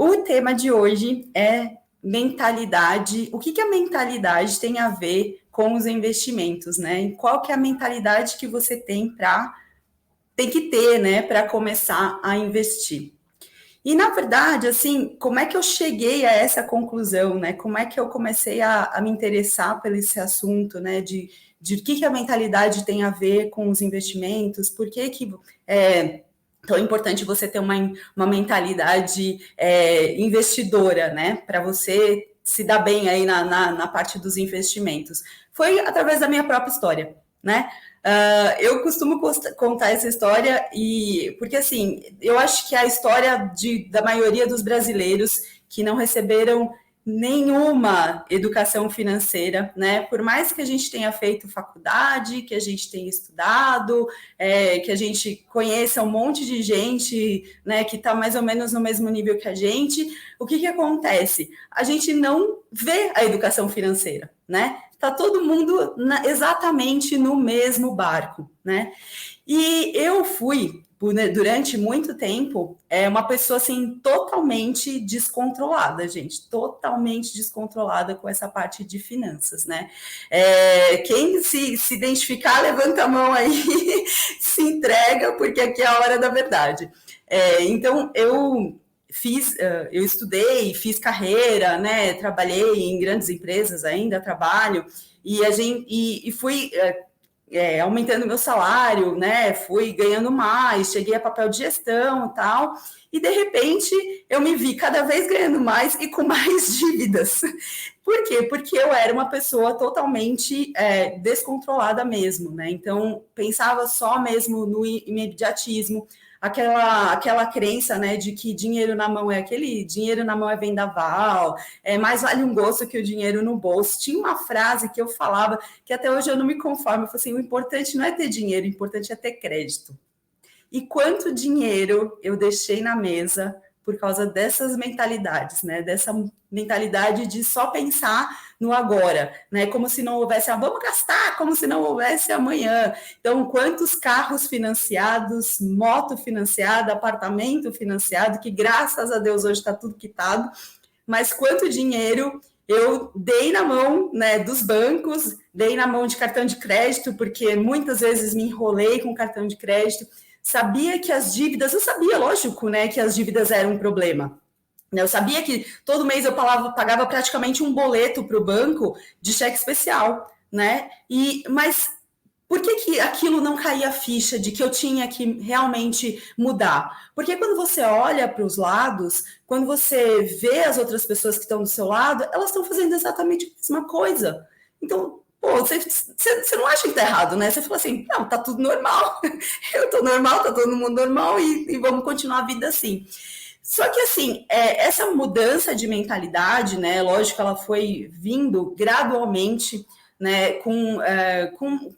O tema de hoje é mentalidade. O que a mentalidade tem a ver com os investimentos, né? E qual que é a mentalidade que você tem que ter, né, para começar a investir? E, na verdade, assim, como é que eu cheguei a essa conclusão, né? Como é que eu comecei a me interessar por esse assunto, né? De o que a mentalidade tem a ver com os investimentos, por que é tão importante você ter uma mentalidade investidora, né? Para você se dar bem aí na parte dos investimentos. Foi através da minha própria história, né? Eu costumo contar essa história porque assim, eu acho que é a história da maioria dos brasileiros que não receberam nenhuma educação financeira, né? Por mais que a gente tenha feito faculdade, que a gente tenha estudado, que a gente conheça um monte de gente, né, que está mais ou menos no mesmo nível que a gente, o que acontece? A gente não vê a educação financeira, né? Está todo mundo exatamente no mesmo barco, né? E eu fui, durante muito tempo, uma pessoa, assim, totalmente descontrolada, gente. Totalmente descontrolada com essa parte de finanças, né? Quem se identificar, levanta a mão aí, se entrega, porque aqui é a hora da verdade. Então, eu estudei, fiz carreira, né? Trabalhei em grandes empresas, ainda trabalho, e fui aumentando meu salário, né? Fui ganhando mais, cheguei a papel de gestão e tal, e de repente eu me vi cada vez ganhando mais e com mais dívidas. Por quê? Porque eu era uma pessoa totalmente descontrolada mesmo, né? Então pensava só mesmo no imediatismo, aquela crença, né, de que dinheiro na mão dinheiro na mão é vendaval, mais vale um gosto que o dinheiro no bolso. Tinha uma frase que eu falava que até hoje eu não me conformo, eu falei assim, o importante não é ter dinheiro, o importante é ter crédito. E quanto dinheiro eu deixei na mesa por causa dessas mentalidades, né? Dessa mentalidade de só pensar no agora, né? Como se não houvesse, vamos gastar, como se não houvesse amanhã. Então, quantos carros financiados, moto financiada, apartamento financiado, que graças a Deus hoje está tudo quitado, mas quanto dinheiro eu dei na mão, né, dos bancos, dei na mão de cartão de crédito, porque muitas vezes me enrolei com cartão de crédito, sabia que as dívidas, eu sabia, lógico, né, que as dívidas eram um problema. Eu sabia que todo mês eu pagava praticamente um boleto para o banco de cheque especial, né? Mas por que aquilo não caía a ficha de que eu tinha que realmente mudar? Porque quando você olha para os lados, quando você vê as outras pessoas que estão do seu lado, elas estão fazendo exatamente a mesma coisa. Então, você não acha que está errado, né? Você fala assim, não, tá tudo normal. Eu estou normal, tá todo mundo normal e vamos continuar a vida assim. Só que, assim, essa mudança de mentalidade, né? Lógico, ela foi vindo gradualmente, né,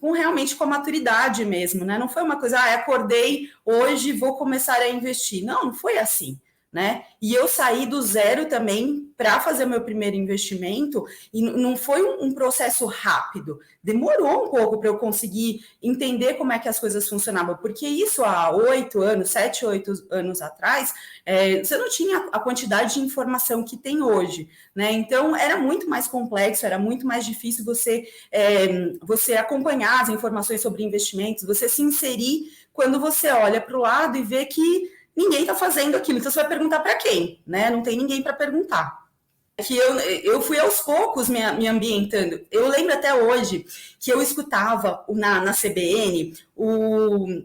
realmente com a maturidade mesmo, né? Não foi uma coisa, acordei hoje, vou começar a investir. Não foi assim, né? E eu saí do zero também para fazer meu primeiro investimento e não foi um processo rápido. Demorou um pouco para eu conseguir entender como é que as coisas funcionavam, porque isso há 7, 8 anos atrás, você não tinha a quantidade de informação que tem hoje, né? Então era muito mais complexo, era muito mais difícil você acompanhar as informações sobre investimentos, você se inserir quando você olha para o lado e vê que ninguém está fazendo aquilo. Então você vai perguntar para quem, né? Não tem ninguém para perguntar. Que eu fui aos poucos me ambientando. Eu lembro até hoje que eu escutava na CBN um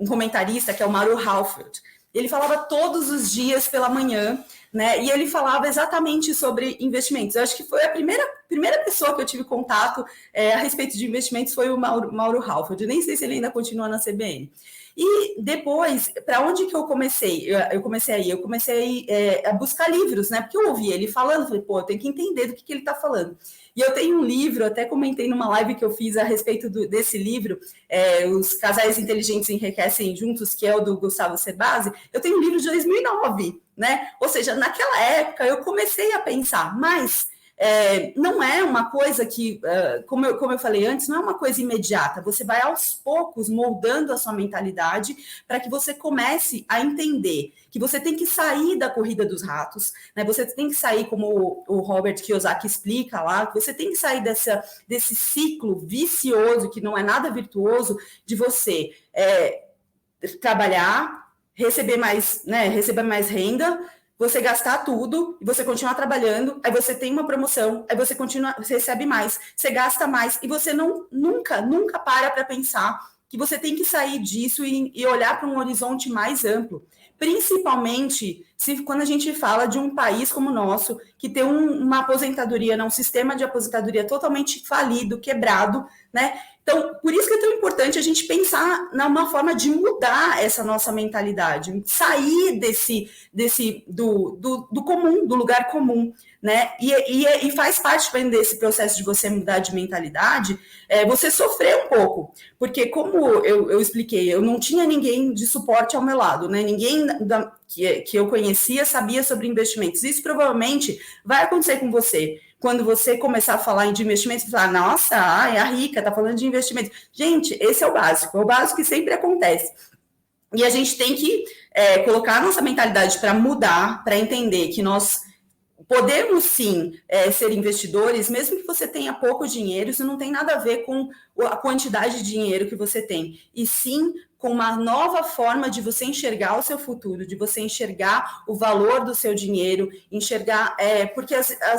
comentarista que é o Mauro Halford. Ele falava todos os dias pela manhã, né? E ele falava exatamente sobre investimentos. Eu acho que foi a primeira pessoa que eu tive contato a respeito de investimentos foi o Mauro Halford. Eu nem sei se ele ainda continua na CBN. E depois, para onde que eu comecei? Eu comecei a buscar livros, né? Porque eu ouvi ele falando, falei, eu tenho que entender do que ele está falando. E eu tenho um livro, até comentei numa live que eu fiz a respeito desse livro, Os Casais Inteligentes Enriquecem Juntos, que é o do Gustavo Cerbasi. Eu tenho um livro de 2009, né? Ou seja, naquela época eu comecei a pensar, mas não é uma coisa que, como eu falei antes, não é uma coisa imediata. Você vai aos poucos moldando a sua mentalidade para que você comece a entender que você tem que sair da corrida dos ratos, né? Você tem que sair, como o Robert Kiyosaki explica lá, você tem que sair desse ciclo vicioso, que não é nada virtuoso, de você trabalhar, receber mais, né, receber mais renda, você gastar tudo e você continuar trabalhando, aí você tem uma promoção, aí você continua, você recebe mais, você gasta mais e você nunca para pensar que você tem que sair disso e olhar para um horizonte mais amplo. Principalmente quando a gente fala de um país como o nosso, que tem uma aposentadoria, um sistema de aposentadoria totalmente falido, quebrado, né? Então, por isso que é tão importante a gente pensar numa forma de mudar essa nossa mentalidade, sair do comum, do lugar comum, né? E faz parte desse processo de você mudar de mentalidade, você sofrer um pouco, porque como eu expliquei, eu não tinha ninguém de suporte ao meu lado, né? Ninguém que eu conhecia sabia sobre investimentos. Isso provavelmente vai acontecer com você. Quando você começar a falar de investimentos, você falar, nossa, é a Rica está falando de investimentos. Gente, esse é o básico que sempre acontece. E a gente tem que colocar a nossa mentalidade para mudar, para entender que nós podemos sim ser investidores, mesmo que você tenha pouco dinheiro, isso não tem nada a ver com a quantidade de dinheiro que você tem, e sim com uma nova forma de você enxergar o seu futuro, de você enxergar o valor do seu dinheiro, enxergar, porque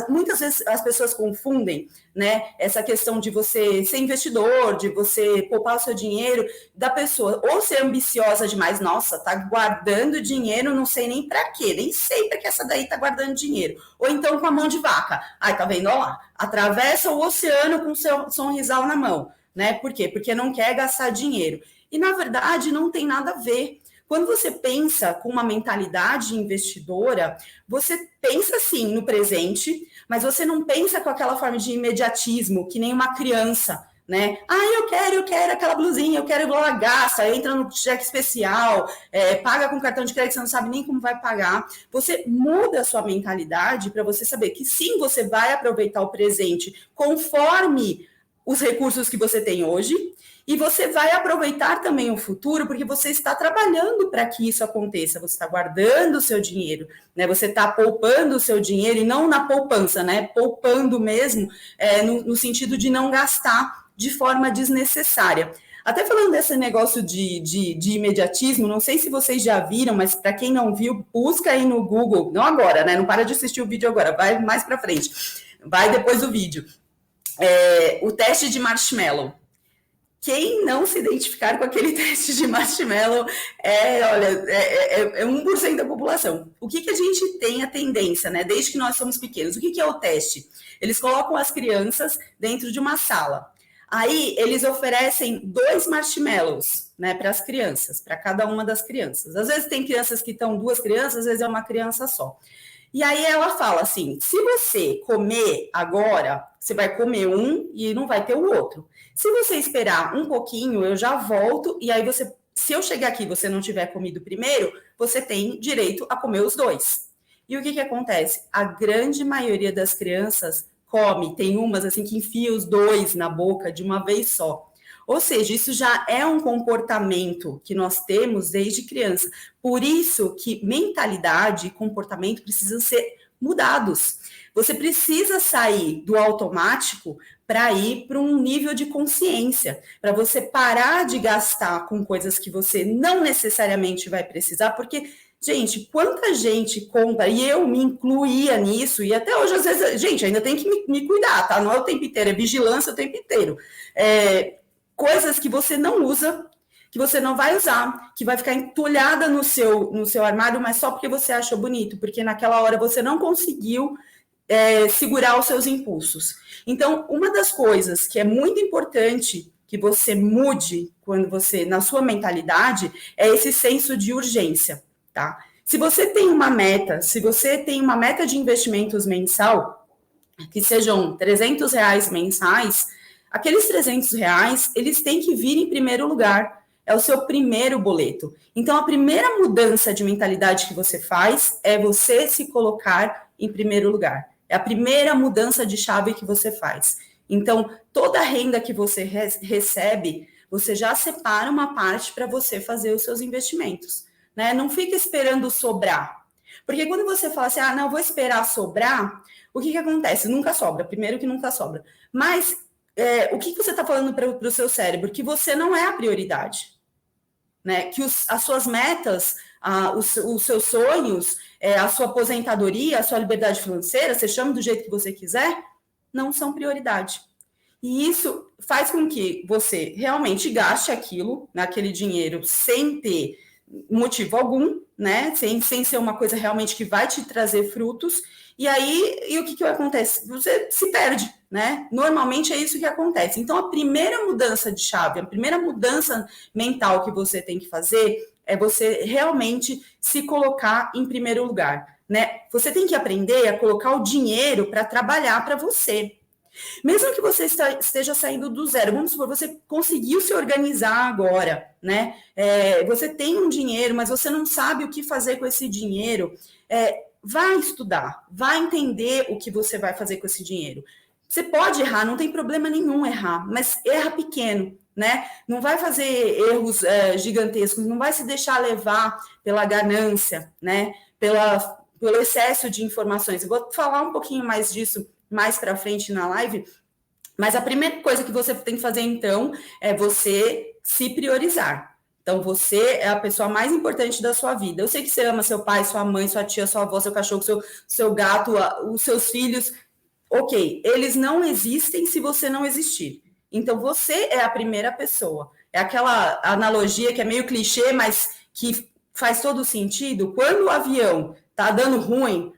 muitas vezes as pessoas confundem, né, essa questão de você ser investidor, de você poupar o seu dinheiro, da pessoa ou ser ambiciosa demais, nossa, tá guardando dinheiro, não sei nem para quê, nem sei para que essa daí tá guardando dinheiro, ou então com a mão de vaca, ai, tá vendo, olha lá, atravessa o oceano com o seu sonrisal na mão, né, por quê? Porque não quer gastar dinheiro. E, na verdade, não tem nada a ver. Quando você pensa com uma mentalidade investidora, você pensa, sim, no presente, mas você não pensa com aquela forma de imediatismo, que nem uma criança, né? Ah, eu quero aquela blusinha, eu quero igual a gasta, entra no cheque especial, paga com cartão de crédito, você não sabe nem como vai pagar. Você muda a sua mentalidade para você saber que, sim, você vai aproveitar o presente conforme os recursos que você tem hoje, e você vai aproveitar também o futuro, porque você está trabalhando para que isso aconteça, você está guardando o seu dinheiro, né? Você está poupando o seu dinheiro, e não na poupança, né? Poupando mesmo, no sentido de não gastar de forma desnecessária. Até falando desse negócio de imediatismo, não sei se vocês já viram, mas para quem não viu, busca aí no Google, não agora, né? Não para de assistir o vídeo agora, vai mais para frente, vai depois do vídeo. O teste de marshmallow. Quem não se identificar com aquele teste de marshmallow é 1% da população. O que a gente tem a tendência, né? Desde que nós somos pequenos. O que é o teste? Eles colocam as crianças dentro de uma sala. Aí eles oferecem 2 marshmallows, né, para as crianças, para cada uma das crianças. Às vezes tem crianças que estão 2 crianças, às vezes é uma criança só. E aí ela fala assim, se você comer agora, você vai comer um e não vai ter o outro. Se você esperar um pouquinho, eu já volto, e aí se eu chegar aqui e você não tiver comido primeiro, você tem direito a comer os 2. E o que acontece? A grande maioria das crianças come, tem umas assim que enfia os 2 na boca de uma vez só. Ou seja, isso já é um comportamento que nós temos desde criança. Por isso que mentalidade e comportamento precisam ser mudados. Você precisa sair do automático para ir para um nível de consciência, para você parar de gastar com coisas que você não necessariamente vai precisar, porque, gente, quanta gente compra, e eu me incluía nisso, e até hoje, às vezes, gente, ainda tem que me cuidar, tá? Não é o tempo inteiro, é vigilância o tempo inteiro. Coisas que você não usa, que você não vai usar, que vai ficar entulhada no seu armário, mas só porque você achou bonito, porque naquela hora você não conseguiu segurar os seus impulsos. Então, uma das coisas que é muito importante que você mude quando você, na sua mentalidade, é esse senso de urgência, tá? Se você tem uma meta, de investimentos mensal, que sejam R$300 mensais, aqueles R$300, eles têm que vir em primeiro lugar. É o seu primeiro boleto. Então, a primeira mudança de mentalidade que você faz é você se colocar em primeiro lugar. É a primeira mudança de chave que você faz. Então, toda a renda que você recebe, você já separa uma parte para você fazer os seus investimentos, né? Não fica esperando sobrar. Porque quando você fala assim, não, vou esperar sobrar, o que acontece? Nunca sobra. Primeiro que nunca sobra. Mas o que você está falando para o seu cérebro? Que você não é a prioridade. Né? Que as suas metas, os seus sonhos, a sua aposentadoria, a sua liberdade financeira, você chama do jeito que você quiser, não são prioridade. E isso faz com que você realmente gaste aquele dinheiro, sem ter motivo algum, né? Sem ser uma coisa realmente que vai te trazer frutos. E aí, o que acontece? Você se perde, né? Normalmente é isso que acontece. Então, a primeira mudança de chave, a primeira mudança mental que você tem que fazer é você realmente se colocar em primeiro lugar, né? Você tem que aprender a colocar o dinheiro para trabalhar para você. Mesmo que você esteja saindo do zero, vamos supor, você conseguiu se organizar agora, né? Você tem um dinheiro, mas você não sabe o que fazer com esse dinheiro. Vai estudar, vai entender o que você vai fazer com esse dinheiro. Você pode errar, não tem problema nenhum errar, mas erra pequeno, né? Não vai fazer erros gigantescos, não vai se deixar levar pela ganância, né? Pelo excesso de informações. Eu vou falar um pouquinho mais disso mais para frente na live, mas a primeira coisa que você tem que fazer, então, é você se priorizar. Então, você é a pessoa mais importante da sua vida. Eu sei que você ama seu pai, sua mãe, sua tia, sua avó, seu cachorro, seu gato, os seus filhos. Ok, eles não existem se você não existir. Então, você é a primeira pessoa. É aquela analogia que é meio clichê, mas que faz todo sentido. Quando o avião tá dando ruim,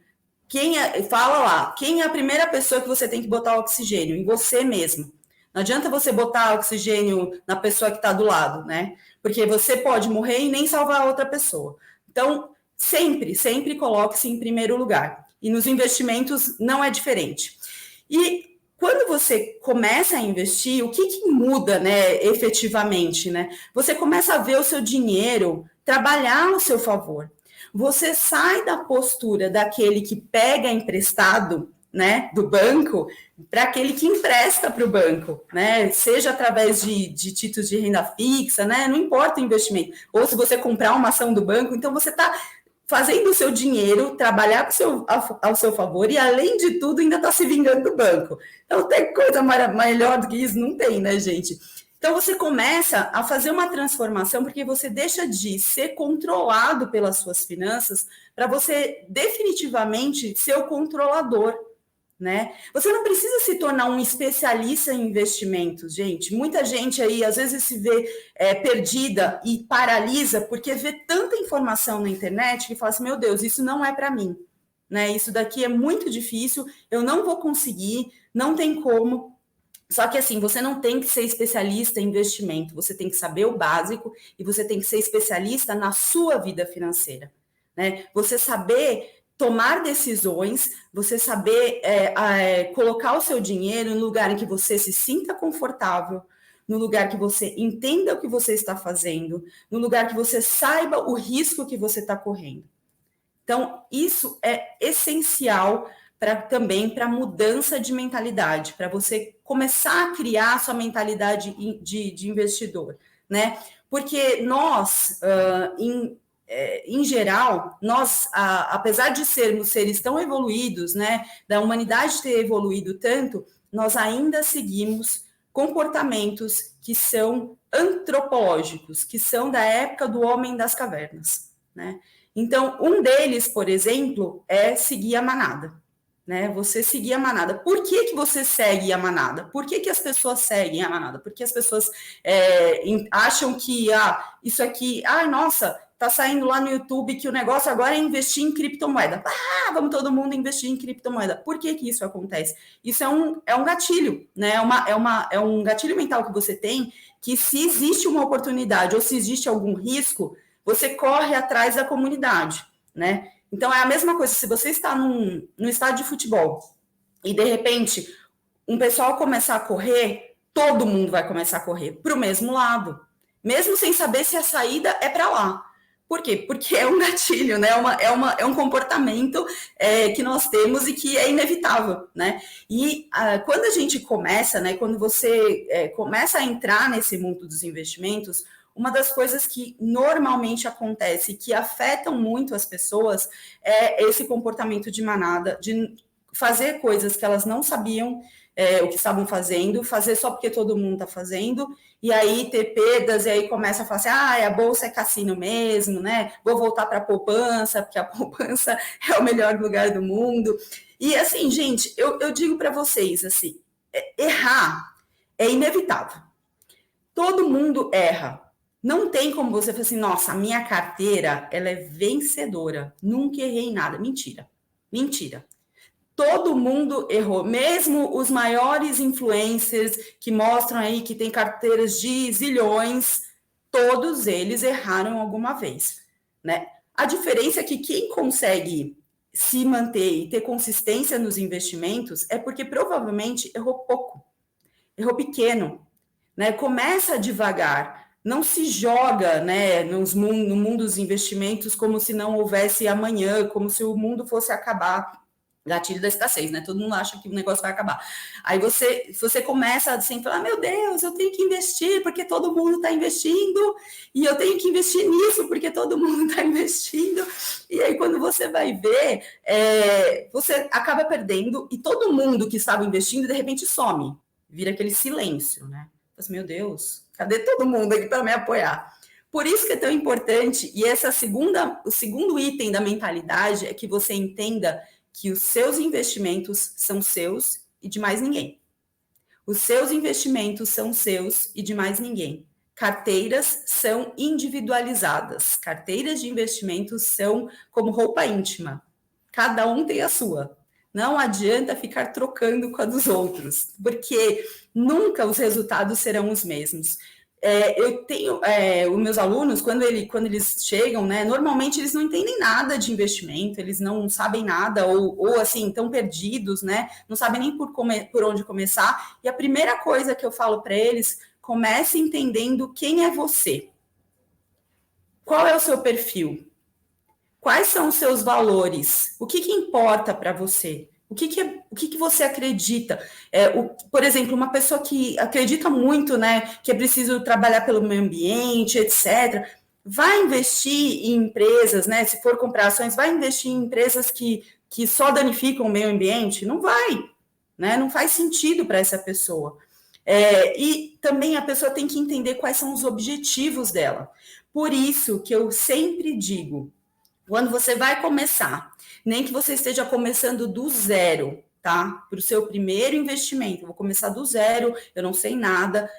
fala lá, quem é a primeira pessoa que você tem que botar oxigênio? Em você mesmo. Não adianta você botar oxigênio na pessoa que está do lado, né? Porque você pode morrer e nem salvar a outra pessoa. Então, sempre coloque-se em primeiro lugar. E nos investimentos não é diferente. E quando você começa a investir, o que muda, né, efetivamente, né? Você começa a ver o seu dinheiro trabalhar ao seu favor. Você sai da postura daquele que pega emprestado, né, do banco, para aquele que empresta para o banco, né, seja através de títulos de renda fixa, né, não importa o investimento, ou se você comprar uma ação do banco, então você está fazendo o seu dinheiro trabalhar ao seu favor e, além de tudo, ainda está se vingando do banco. Então, tem coisa melhor do que isso? Não tem, né, gente? Então, você começa a fazer uma transformação porque você deixa de ser controlado pelas suas finanças para você definitivamente ser o controlador, né? Você não precisa se tornar um especialista em investimentos, gente. Muita gente aí, às vezes, se vê perdida e paralisa porque vê tanta informação na internet que fala assim, meu Deus, isso não é para mim, né? Isso daqui é muito difícil, eu não vou conseguir, não tem como. Só que assim, você não tem que ser especialista em investimento, você tem que saber o básico e você tem que ser especialista na sua vida financeira, né? Você saber tomar decisões, você saber colocar o seu dinheiro no lugar em que você se sinta confortável, no lugar que você entenda o que você está fazendo, no lugar que você saiba o risco que você está correndo. Então, isso é essencial também para mudança de mentalidade, para você começar a criar a sua mentalidade de investidor, né? Porque nós, em geral, nós, apesar de sermos seres tão evoluídos, né, da humanidade ter evoluído tanto, nós ainda seguimos comportamentos que são antropológicos, que são da época do homem das cavernas, né? Então, um deles, por exemplo, é seguir a manada, né? Você seguir a manada. Por que você segue a manada? Por que as pessoas seguem a manada? Porque as pessoas acham que isso aqui, nossa, tá saindo lá no YouTube que o negócio agora é investir em criptomoeda. Vamos todo mundo investir em criptomoeda. Por que isso acontece? Isso é um gatilho, né? É um gatilho mental que você tem que, se existe uma oportunidade ou se existe algum risco, você corre atrás da comunidade, né? Então, é a mesma coisa, se você está num estádio de futebol e, de repente, um pessoal começar a correr, todo mundo vai começar a correr para o mesmo lado, mesmo sem saber se a saída é para lá. Por quê? Porque é um gatilho, né? É um comportamento que nós temos e que é inevitável, né? E quando a gente começa, né? Quando você começa a entrar nesse mundo dos investimentos, uma das coisas que normalmente acontece, que afetam muito as pessoas, é esse comportamento de manada, de fazer coisas que elas não sabiam o que estavam fazendo, fazer só porque todo mundo está fazendo, e aí ter perdas, e aí começa a falar assim, a bolsa é cassino mesmo, né? Vou voltar para a poupança, porque a poupança é o melhor lugar do mundo. E assim, gente, eu digo para vocês, assim, errar é inevitável. Todo mundo erra. Não tem como você falar assim, nossa, a minha carteira, ela é vencedora. Nunca errei nada. Mentira. Mentira. Todo mundo errou, mesmo os maiores influencers que mostram aí que tem carteiras de zilhões, todos eles erraram alguma vez, né? A diferença é que quem consegue se manter e ter consistência nos investimentos é porque provavelmente errou pouco, errou pequeno, né? Começa devagar, não se joga, né, no mundo dos investimentos como se não houvesse amanhã, como se o mundo fosse acabar. Gatilho da escassez, né? Todo mundo acha que o negócio vai acabar. Aí você começa assim, falar, meu Deus, eu tenho que investir porque todo mundo está investindo, e eu tenho que investir nisso porque todo mundo está investindo. E aí, quando você vai ver, você acaba perdendo, e todo mundo que estava investindo, de repente, some. Vira aquele silêncio, né? Mas, meu Deus, cadê todo mundo aqui para me apoiar? Por isso que é tão importante, e o segundo item da mentalidade é que você entenda que os seus investimentos são seus e de mais ninguém. Os seus investimentos são seus e de mais ninguém. Carteiras são individualizadas. Carteiras de investimentos são como roupa íntima. Cada um tem a sua. Não adianta ficar trocando com a dos outros, porque nunca os resultados serão os mesmos. Eu tenho os meus alunos, quando eles chegam, né, normalmente eles não entendem nada de investimento, eles não sabem nada, ou assim, estão perdidos, né, não sabem nem por onde começar. E a primeira coisa que eu falo para eles, comece entendendo quem é você. Qual é o seu perfil? Quais são os seus valores? O que importa para você? O que você acredita? Por exemplo, uma pessoa que acredita muito, né, que é preciso trabalhar pelo meio ambiente, etc., vai investir em empresas, né? Se for comprar ações, vai investir em empresas que só danificam o meio ambiente? Não vai, né? Não faz sentido para essa pessoa. E também a pessoa tem que entender quais são os objetivos dela. Por isso que eu sempre digo, quando você vai começar, nem que você esteja começando do zero, tá? Para o seu primeiro investimento, eu vou começar do zero, eu não sei nada.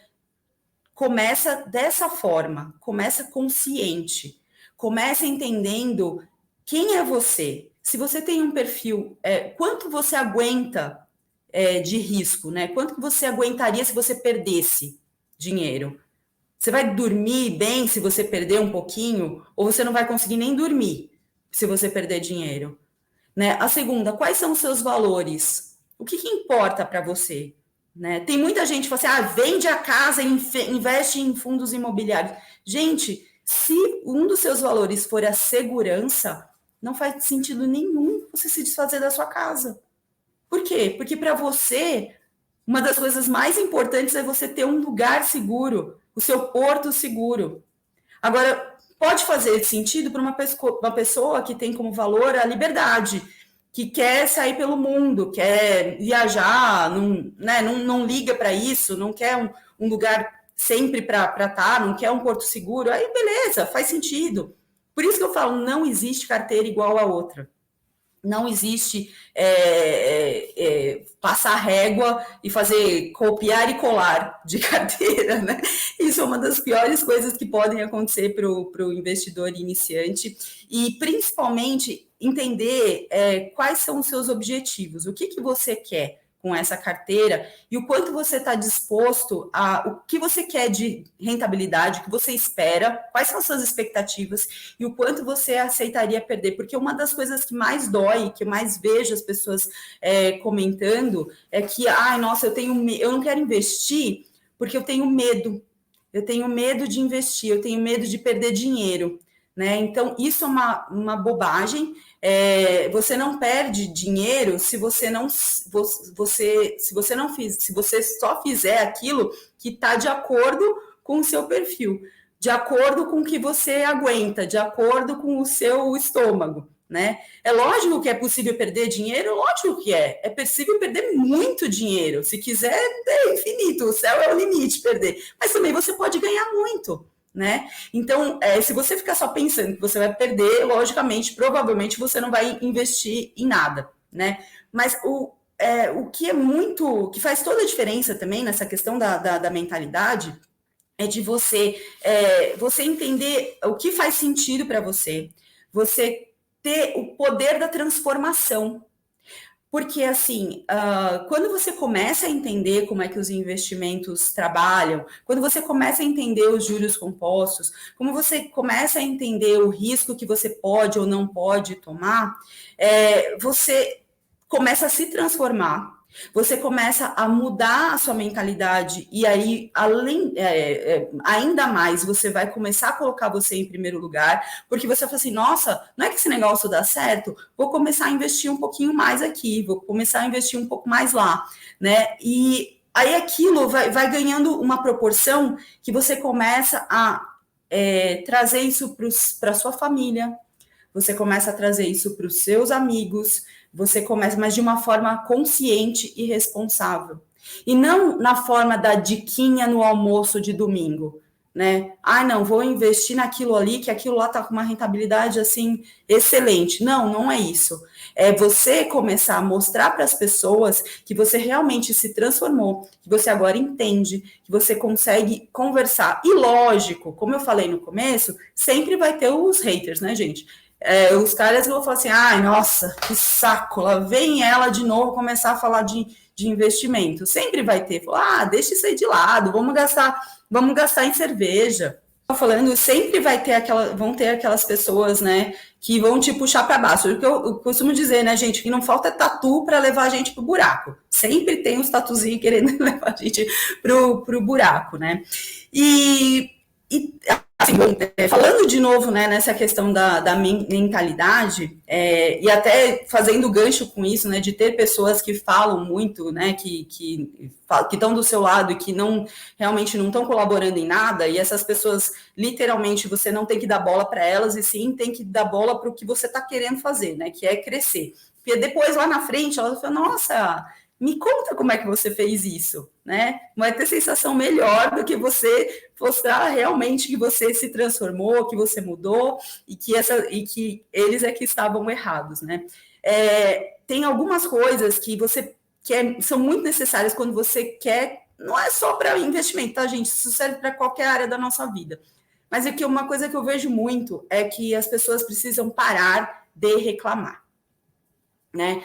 Começa dessa forma, começa consciente, começa entendendo quem é você. Se você tem um perfil, quanto você aguenta de risco, né? Quanto você aguentaria se você perdesse dinheiro? Você vai dormir bem se você perder um pouquinho, ou você não vai conseguir nem dormir se você perder dinheiro, né? A segunda, quais são os seus valores? O que importa para você? Né? Tem muita gente que fala assim, vende a casa e investe em fundos imobiliários. Gente, se um dos seus valores for a segurança, não faz sentido nenhum você se desfazer da sua casa. Por quê? Porque para você, uma das coisas mais importantes é você ter um lugar seguro, o seu porto seguro. Agora, pode fazer sentido para uma pessoa que tem como valor a liberdade, que quer sair pelo mundo, quer viajar, não liga para isso, não quer um lugar sempre para estar, não quer um porto seguro, aí beleza, faz sentido. Por isso que eu falo, não existe carteira igual a outra. Não existe passar régua e fazer copiar e colar de carteira, né? Isso é uma das piores coisas que podem acontecer para o investidor iniciante. E, principalmente, entender quais são os seus objetivos, o que você quer com essa carteira e o quanto você está disposto o que você quer de rentabilidade, o que você espera, quais são as suas expectativas e o quanto você aceitaria perder, porque uma das coisas que mais dói, que eu mais vejo as pessoas comentando, é que, nossa, eu não quero investir porque eu tenho medo de investir, eu tenho medo de perder dinheiro. né? Então, isso é uma bobagem. Você não perde dinheiro se você não se você não fiz, se você só fizer aquilo que está de acordo com o seu perfil, de acordo com o que você aguenta, de acordo com o seu estômago, né? É lógico que é possível perder dinheiro, lógico que é. É possível perder muito dinheiro. Se quiser, é infinito, o céu é o limite perder. Mas também você pode ganhar muito, né? Então, se você ficar só pensando que você vai perder, logicamente, provavelmente você não vai investir em nada, né? Mas o que faz toda a diferença também nessa questão da mentalidade é de você entender o que faz sentido para você ter o poder da transformação. Porque, assim, quando você começa a entender como é que os investimentos trabalham, quando você começa a entender os juros compostos, como você começa a entender o risco que você pode ou não pode tomar, você começa a se transformar. Você começa a mudar a sua mentalidade e aí, ainda mais, você vai começar a colocar você em primeiro lugar, porque você fala assim, nossa, não é que esse negócio dá certo? Vou começar a investir um pouquinho mais aqui, vou começar a investir um pouco mais lá, né? E aí aquilo vai ganhando uma proporção que você começa a trazer isso para a sua família, você começa a trazer isso para os seus amigos, você começa, mas de uma forma consciente e responsável. E não na forma da diquinha no almoço de domingo, né? Ah, não, vou investir naquilo ali, que aquilo lá está com uma rentabilidade assim excelente. Não, não é isso. É você começar a mostrar para as pessoas que você realmente se transformou, que você agora entende, que você consegue conversar. E lógico, como eu falei no começo, sempre vai ter os haters, né, gente? Os caras vão falar assim, ai, nossa, que saco, lá vem ela de novo começar a falar de investimento. Sempre vai ter, deixa isso aí de lado, vamos gastar em cerveja. Falando, sempre vão ter aquelas pessoas, né, que vão te puxar para baixo. O que eu costumo dizer, né, gente, que não falta tatu para levar a gente pro buraco. Sempre tem os tatuzinhos querendo levar a gente pro buraco, né? E assim, falando de novo, né, nessa questão da mentalidade, e até fazendo gancho com isso, né, de ter pessoas que falam muito, né, que estão do seu lado e que realmente não estão colaborando em nada, e essas pessoas, literalmente, você não tem que dar bola para elas, e sim tem que dar bola para o que você está querendo fazer, né, que é crescer. Porque depois, lá na frente, ela fala, nossa, me conta como é que você fez isso, né? Vai ter sensação melhor do que você mostrar realmente que você se transformou, que você mudou e que eles é que estavam errados, né? Tem algumas coisas que são muito necessárias quando você quer, não é só para investimento, tá, gente? Isso serve para qualquer área da nossa vida. Mas uma coisa que eu vejo muito é que as pessoas precisam parar de reclamar. Né?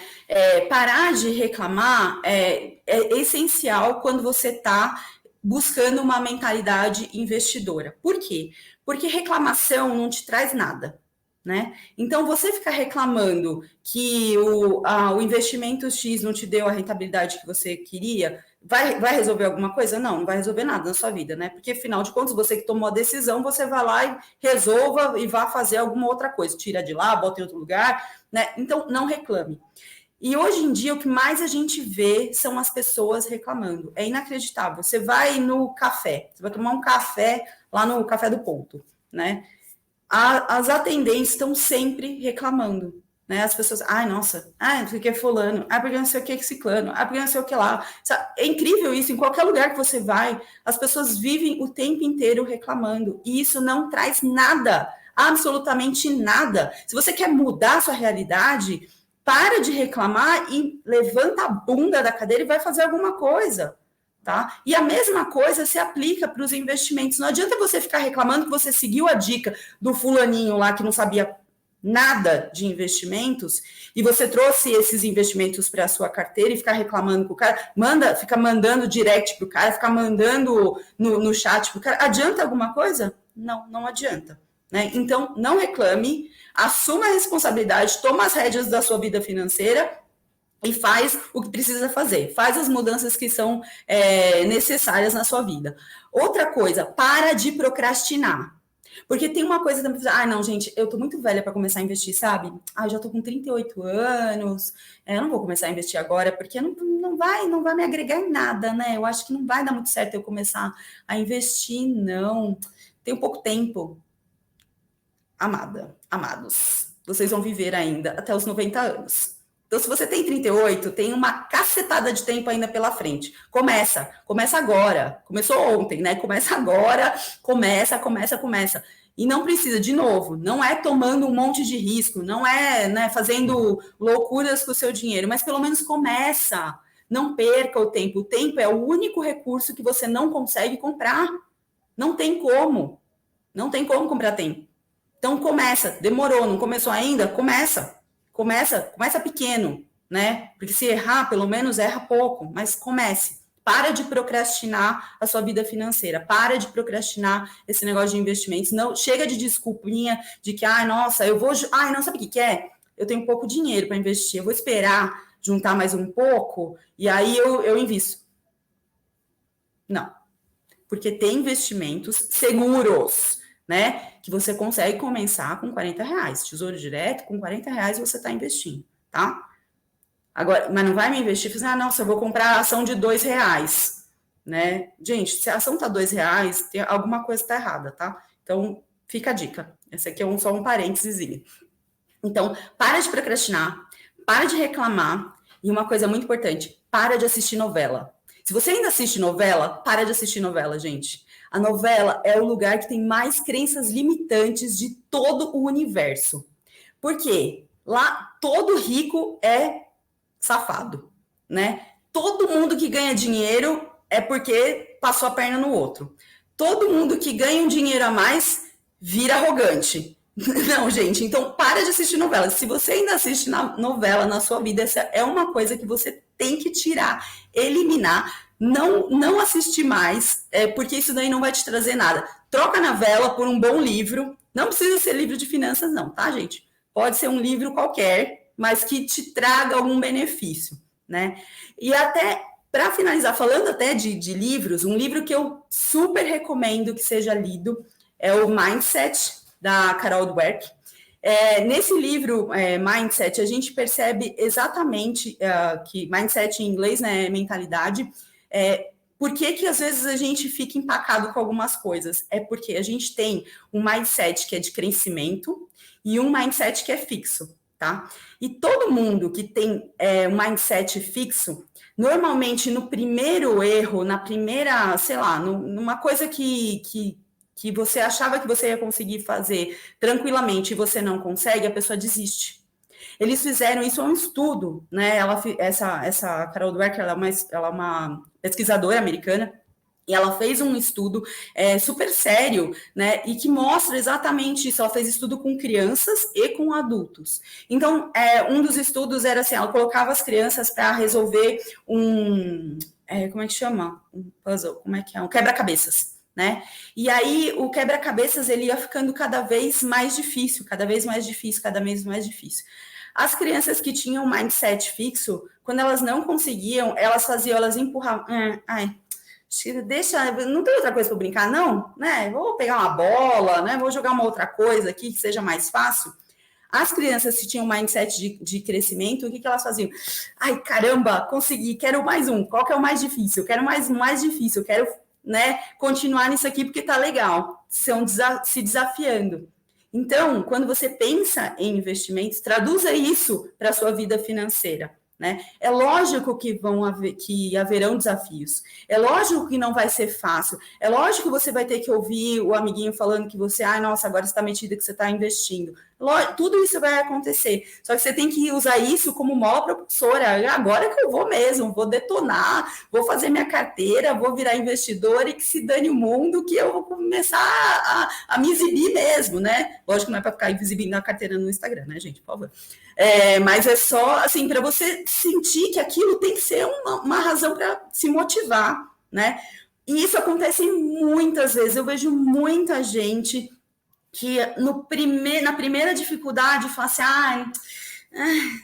Parar de reclamar é essencial quando você está buscando uma mentalidade investidora. Por quê? Porque reclamação não te traz nada. Né? Então, você ficar reclamando que o investimento X não te deu a rentabilidade que você queria, vai resolver alguma coisa? Não, não vai resolver nada na sua vida, né? Porque, afinal de contas, você que tomou a decisão, você vai lá e resolva e vá fazer alguma outra coisa. Tira de lá, bota em outro lugar, né? Então, não reclame. E hoje em dia, o que mais a gente vê são as pessoas reclamando. É inacreditável. Você vai no café, você vai tomar um café lá no Café do Ponto, né? As atendentes estão sempre reclamando, né? As pessoas, ai, nossa, porque é fulano, porque não sei o que é ciclano, porque não sei o que lá. É incrível isso, em qualquer lugar que você vai, as pessoas vivem o tempo inteiro reclamando, e isso não traz nada, absolutamente nada. Se você quer mudar a sua realidade, para de reclamar e levanta a bunda da cadeira e vai fazer alguma coisa. Tá? E a mesma coisa se aplica para os investimentos. Não adianta você ficar reclamando que você seguiu a dica do fulaninho lá que não sabia nada de investimentos e você trouxe esses investimentos para a sua carteira e ficar reclamando com o cara, fica mandando direct para o cara, fica mandando no chat para o cara. Adianta alguma coisa? Não, não adianta. Né? Então, não reclame, assuma a responsabilidade, toma as rédeas da sua vida financeira e faz o que precisa fazer, faz as mudanças que são necessárias na sua vida. Outra coisa, para de procrastinar. Porque tem uma coisa também, não, gente, eu tô muito velha para começar a investir, sabe? Eu já tô com 38 anos, eu não vou começar a investir agora, porque não vai me agregar em nada, né? Eu acho que não vai dar muito certo eu começar a investir, não. Tem pouco tempo. Amada, amados, vocês vão viver ainda até os 90 anos. Então, se você tem 38, tem uma cacetada de tempo ainda pela frente. Começa agora. Começou ontem, né? Começa agora, começa. E não precisa, de novo, não é tomando um monte de risco, não é, né, fazendo loucuras com o seu dinheiro, mas pelo menos começa. Não perca o tempo. O tempo é o único recurso que você não consegue comprar. Não tem como. Não tem como comprar tempo. Então começa, demorou, não começou ainda? Começa pequeno, né? Porque se errar, pelo menos erra pouco, mas comece. Para de procrastinar a sua vida financeira, para de procrastinar esse negócio de investimentos. Não, chega de desculpinha de que, nossa, eu vou, não sabe o que é? Eu tenho pouco dinheiro para investir, eu vou esperar juntar mais um pouco e aí eu invisto. Não, porque tem investimentos seguros, né? Que você consegue começar com R$40. Tesouro direto, com R$40 você está investindo, tá? Agora, mas não vai me investir e falar, nossa, eu vou comprar a ação de R$2, né? Gente, se a ação tá R$2, tem alguma coisa tá errada, tá? Então, fica a dica. Esse aqui é só um parênteses. Então, para de procrastinar, para de reclamar, e uma coisa muito importante, para de assistir novela. Se você ainda assiste novela, para de assistir novela, gente. A novela é o lugar que tem mais crenças limitantes de todo o universo. Por quê? Lá todo rico é safado, né? Todo mundo que ganha dinheiro é porque passou a perna no outro. Todo mundo que ganha um dinheiro a mais vira arrogante. Não, gente, então para de assistir novela. Se você ainda assiste novela na sua vida, essa é uma coisa que você tem que tirar, eliminar, não assistir mais, porque isso daí não vai te trazer nada. Troca a novela por um bom livro. Não precisa ser livro de finanças, não, tá, gente? Pode ser um livro qualquer, mas que te traga algum benefício, né? E até para finalizar, falando até de livros, um livro que eu super recomendo que seja lido é o Mindset, da Carol Dweck. Nesse livro, Mindset, a gente percebe exatamente que Mindset em inglês, né, é mentalidade. Por que às vezes a gente fica empacado com algumas coisas? É porque a gente tem um mindset que é de crescimento e um mindset que é fixo, tá? E todo mundo que tem um mindset fixo, normalmente no primeiro erro, na primeira, sei lá, numa coisa que você achava que você ia conseguir fazer tranquilamente e você não consegue, a pessoa desiste. Eles fizeram isso, é um estudo, né? Essa Carol Dweck, ela é uma pesquisadora americana, e ela fez um estudo super sério, né? E que mostra exatamente isso. Ela fez estudo com crianças e com adultos. Então, um dos estudos era assim: ela colocava as crianças para resolver como é que chama? Um puzzle, como é que é? Um quebra-cabeças. Né? E aí o quebra-cabeças ele ia ficando cada vez mais difícil. As crianças que tinham mindset fixo, quando elas não conseguiam, elas empurravam. Deixa, não tem outra coisa para brincar, não, né? Vou pegar uma bola, né? Vou jogar uma outra coisa aqui que seja mais fácil. As crianças que tinham mindset de crescimento, o que elas faziam? Ai, caramba, consegui, quero mais um. Qual que é o mais difícil? Eu quero mais difícil, eu quero, né, continuar nisso aqui porque tá legal. Se desafiando. Então, quando você pensa em investimentos, traduza isso para a sua vida financeira. Né? É lógico que haverão desafios. É lógico que não vai ser fácil. É lógico que você vai ter que ouvir o amiguinho falando que você, nossa, agora você está metida que você está investindo. Tudo isso vai acontecer. Só que você tem que usar isso como mola propulsora. Agora que eu vou mesmo, vou detonar, vou fazer minha carteira, vou virar investidor e que se dane o mundo, que eu vou começar a me exibir mesmo, né? Lógico que não é para ficar exibindo a carteira no Instagram, né, gente? Por favor. Mas é só, assim, para você sentir que aquilo tem que ser uma razão para se motivar, né? E isso acontece muitas vezes. Eu vejo muita gente que na primeira dificuldade fala assim,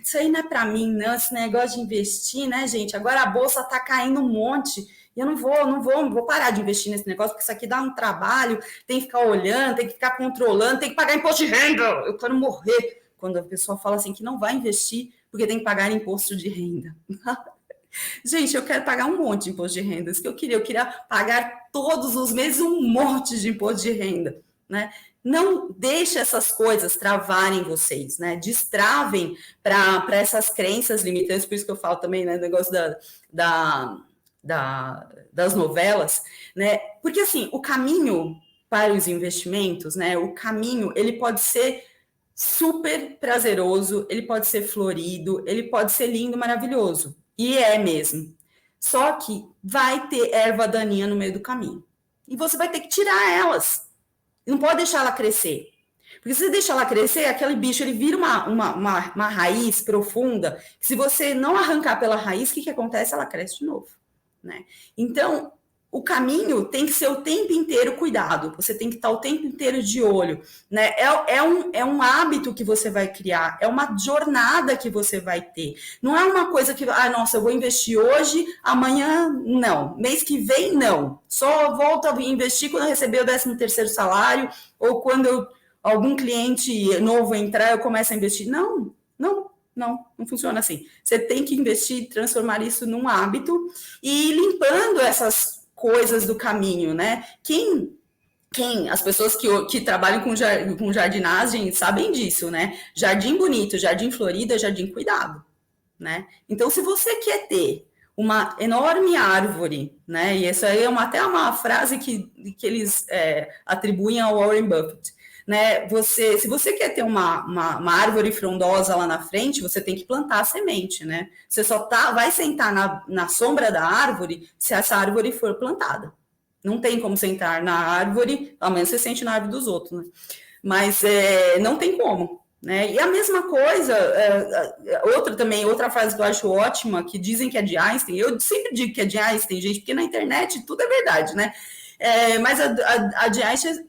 isso aí não é para mim, não, esse negócio de investir, né, gente? Agora a bolsa tá caindo um monte. E eu não vou parar de investir nesse negócio, porque isso aqui dá um trabalho, tem que ficar olhando, tem que ficar controlando, tem que pagar imposto de renda. Eu quero morrer quando a pessoa fala assim que não vai investir porque tem que pagar imposto de renda. Gente, eu quero pagar um monte de imposto de renda. Isso que eu queria pagar todos os meses um monte de imposto de renda, né? Não deixe essas coisas travarem vocês, né? Destravem para essas crenças limitantes, por isso que eu falo também, né? Negócio das novelas, né? Porque assim, o caminho para os investimentos, né? O caminho, ele pode ser super prazeroso, ele pode ser florido, ele pode ser lindo, maravilhoso. E é mesmo. Só que vai ter erva daninha no meio do caminho. E você vai ter que tirar elas. Não pode deixar ela crescer. Porque se você deixar ela crescer, aquele bicho ele vira uma raiz profunda. Se você não arrancar pela raiz, o que acontece? Ela cresce de novo. Né? Então, o caminho tem que ser o tempo inteiro cuidado, você tem que estar o tempo inteiro de olho, né? É um hábito que você vai criar, é uma jornada que você vai ter. Não é uma coisa que, nossa, eu vou investir hoje, amanhã não, mês que vem não. Só volto a investir quando eu receber o 13º salário ou quando algum cliente novo entrar, eu começo a investir. Não funciona assim. Você tem que investir, transformar isso num hábito e ir limpando essas coisas do caminho, né? As pessoas que trabalham com jardinagem sabem disso, né? Jardim bonito, jardim florido, jardim cuidado, né? Então, se você quer ter uma enorme árvore, né? E essa aí é até uma frase que eles atribuem ao Warren Buffett, né? Se você quer ter uma árvore frondosa lá na frente, você tem que plantar a semente, né? Você só vai sentar na sombra da árvore se essa árvore for plantada. Não tem como sentar na árvore, ao menos você sente na árvore dos outros, né? Mas não tem como, né? E a mesma coisa, outra frase que eu acho ótima, que dizem que é de Einstein, eu sempre digo que é de Einstein, gente, porque na internet tudo é verdade, né? Mas a de Einstein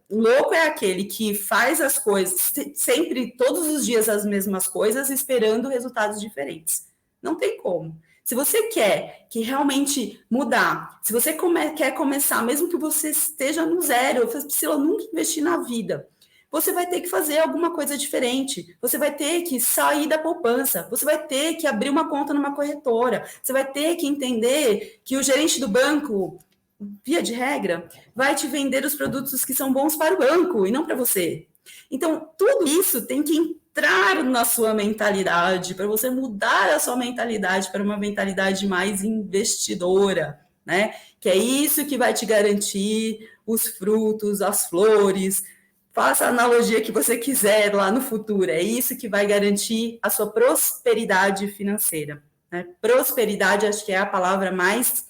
louco é aquele que faz as coisas sempre, todos os dias as mesmas coisas, esperando resultados diferentes. Não tem como. Se você quer que realmente mudar, se você quer começar, mesmo que você esteja no zero, eu nunca investir na vida, você vai ter que fazer alguma coisa diferente, você vai ter que sair da poupança, você vai ter que abrir uma conta numa corretora, você vai ter que entender que o gerente do banco, via de regra, vai te vender os produtos que são bons para o banco e não para você. Então, tudo isso tem que entrar na sua mentalidade, para você mudar a sua mentalidade para uma mentalidade mais investidora, né? Que é isso que vai te garantir os frutos, as flores. Faça a analogia que você quiser lá no futuro. É isso que vai garantir a sua prosperidade financeira. Né? Prosperidade, acho que é a palavra mais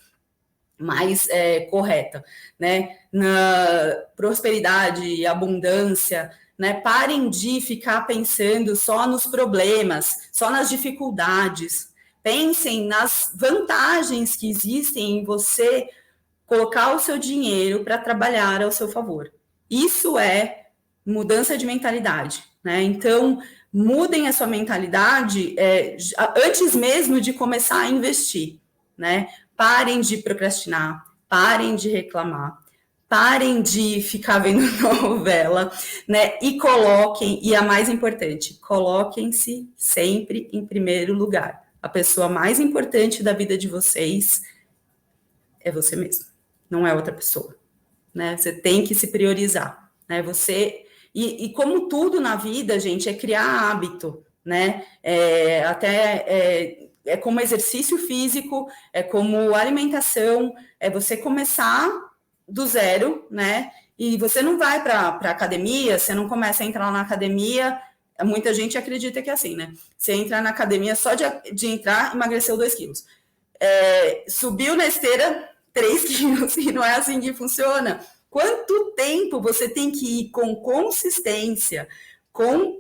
correta, né? Na prosperidade e abundância, né? Parem de ficar pensando só nos problemas, só nas dificuldades. Pensem nas vantagens que existem em você colocar o seu dinheiro para trabalhar ao seu favor. Isso é mudança de mentalidade, né? Então, mudem a sua mentalidade antes mesmo de começar a investir, né? Parem de procrastinar, parem de reclamar, parem de ficar vendo novela, né? E a mais importante, coloquem-se sempre em primeiro lugar. A pessoa mais importante da vida de vocês é você mesmo, não é outra pessoa, né? Você tem que se priorizar, né? E como tudo na vida, gente, é criar hábito, né? É como exercício físico, é como alimentação, é você começar do zero, né? E você não vai para academia, você não começa a entrar na academia, muita gente acredita que é assim, né? Você entra na academia só de entrar, emagreceu 2 quilos. Subiu na esteira 3 quilos, e não é assim que funciona. Quanto tempo você tem que ir com consistência, com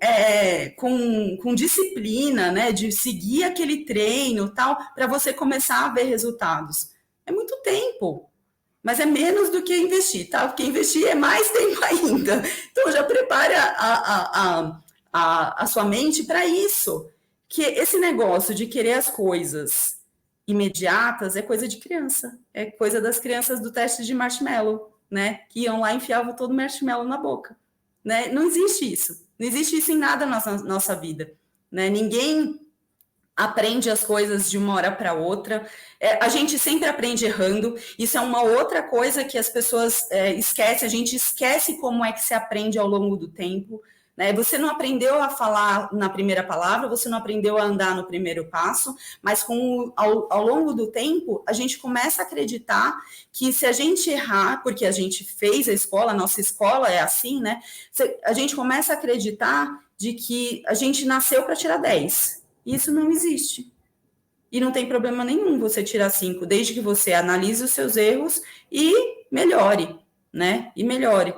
disciplina, né, de seguir aquele treino tal, para você começar a ver resultados? É muito tempo, mas é menos do que investir, tá? Porque investir é mais tempo ainda. Então, já prepare a sua mente para isso, que esse negócio de querer as coisas imediatas é coisa de criança, é coisa das crianças do teste de marshmallow, né? Que iam lá e enfiavam todo o marshmallow na boca, né? Não existe isso em nada na nossa vida, né? Ninguém aprende as coisas de uma hora para outra. A gente sempre aprende errando. Isso é uma outra coisa que as pessoas esquecem. A gente esquece como é que se aprende ao longo do tempo. Né? Você não aprendeu a falar na primeira palavra, você não aprendeu a andar no primeiro passo, mas ao longo do tempo, a gente começa a acreditar que se a gente errar, porque a gente fez a escola, a nossa escola é assim, né? A gente começa a acreditar de que a gente nasceu para tirar 10. Isso não existe. E não tem problema nenhum você tirar 5, desde que você analise os seus erros e melhore, né? E melhore.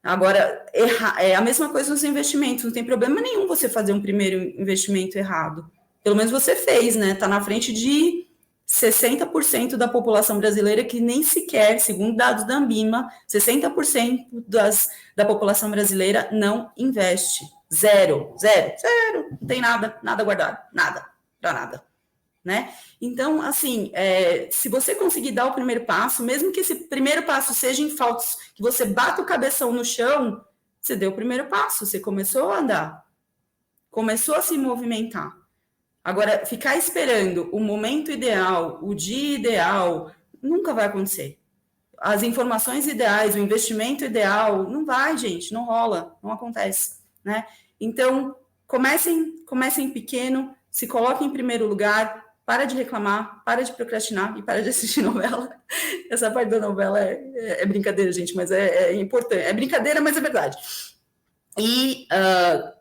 Agora, é a mesma coisa nos investimentos, não tem problema nenhum você fazer um primeiro investimento errado. Pelo menos você fez, né? Está na frente de 60% da população brasileira que nem sequer, segundo dados da Ambima, 60% da população brasileira não investe. Zero. Não tem nada guardado, nada, para nada. Né? Então, assim, se você conseguir dar o primeiro passo, mesmo que esse primeiro passo seja em faltas, que você bata o cabeção no chão, você deu o primeiro passo, você começou a andar, começou a se movimentar. Agora, ficar esperando o momento ideal, o dia ideal, nunca vai acontecer. As informações ideais, o investimento ideal, não vai, gente, não rola, não acontece, né? Então, comecem pequeno, se coloquem em primeiro lugar, para de reclamar, para de procrastinar e para de assistir novela. Essa parte da novela é brincadeira, gente, mas é importante. É brincadeira, mas é verdade. E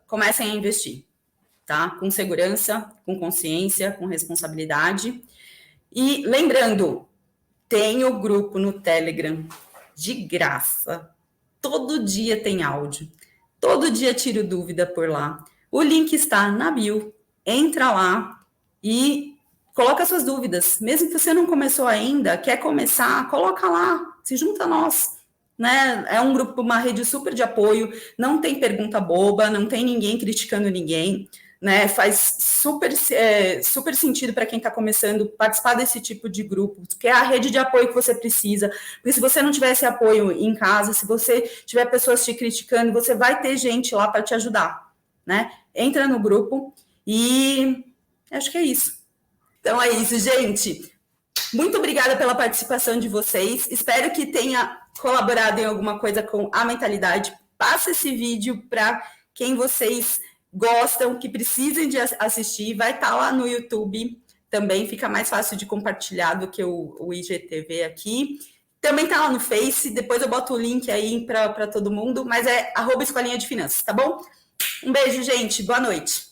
comecem a investir, tá? Com segurança, com consciência, com responsabilidade. E lembrando, tem o grupo no Telegram de graça. Todo dia tem áudio. Todo dia tiro dúvida por lá. O link está na bio. Entra lá e coloca suas dúvidas. Mesmo que você não começou ainda, quer começar, coloca lá. Se junta a nós. Né? É um grupo, uma rede super de apoio. Não tem pergunta boba, não tem ninguém criticando ninguém. Né? Faz super sentido para quem está começando participar desse tipo de grupo, que é a rede de apoio que você precisa. Porque se você não tiver esse apoio em casa, se você tiver pessoas te criticando, você vai ter gente lá para te ajudar. Né? Entra no grupo e acho que é isso. Então é isso, gente. Muito obrigada pela participação de vocês. Espero que tenha colaborado em alguma coisa com a mentalidade. Passa esse vídeo para quem vocês gostam, que precisem de assistir. Vai estar lá no YouTube também. Fica mais fácil de compartilhar do que o IGTV aqui. Também está lá no Face. Depois eu boto o link aí para todo mundo. Mas é @Escolinha de Finanças, tá bom? Um beijo, gente. Boa noite.